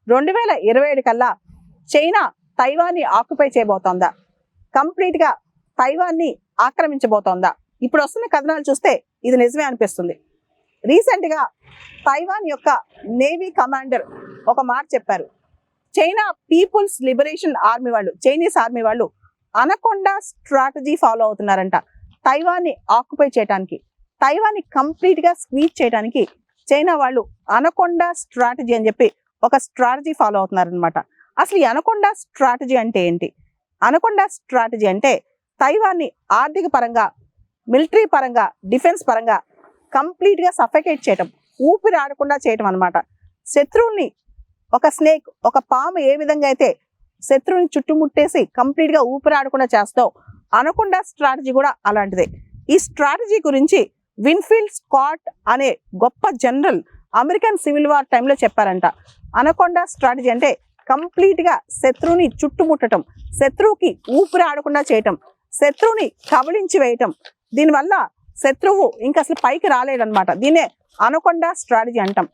2027 కల్లా China తైవాన్ని occupy చేయబోతోందా, complete గా తైవాన్ని ఆక్రమించబోతోందా? ఇప్పుడు వస్తున్న కథనాలు చూస్తే ఇది నిజమే అనిపిస్తుంది. రీసెంట్ గా తైవాన్ యొక్క నేవీ కమాండర్ ఒక మాట చెప్పారు. చైనా పీపుల్స్ లిబరేషన్ ఆర్మీ వాళ్ళు, చైనీస్ ఆర్మీ వాళ్ళు అనకొండా స్ట్రాటజీ ఫాలో అవుతున్నారంట. తైవాన్ని ఆక్యుపై చేయడానికి, తైవాన్ని కంప్లీట్ గా స్క్వీజ్ చేయడానికి చైనా వాళ్ళు అనకొండా స్ట్రాటజీ అని చెప్పి ఒక స్ట్రాటజీ ఫాలో అవుతున్నారనమాట. అసలు ఈ అనకొండా స్ట్రాటజీ అంటే ఏంటి? అనకొండా స్ట్రాటజీ అంటే తైవాన్ని ఆర్థిక పరంగా, మిలిటరీ పరంగా, డిఫెన్స్ పరంగా కంప్లీట్ గా సఫకేట్ చేయటం, ఊపిరి ఆడకుండా చేయటం అనమాట. శత్రువుల్ని, ఒక స్నేక్, ఒక పాము ఏ విధంగా అయితే శత్రువుని చుట్టుముట్టేసి కంప్లీట్ గా ఊపిరి ఆడకుండా చేస్తావు, అనకొండా స్ట్రాటజీ కూడా అలాంటిదే. ఈ స్ట్రాటజీ గురించి విన్ఫీల్డ్ స్కాట్ అనే గొప్ప జనరల్ అమెరికన్ సివిల్ వార్ టైంలో చెప్పారంట. అనకొండా స్ట్రాటజీ అంటే కంప్లీట్ గా శత్రువుని చుట్టుముట్టడం, శత్రువుకి ఊపిరి ఆడకుండా చేయటం, శత్రువుని కబళించి వేయటం. దీనివల్ల శత్రువు ఇంకా అసలు పైకి రాలేదన్నమాట. దీన్నే అనకొండా స్ట్రాటజీ అంటాం.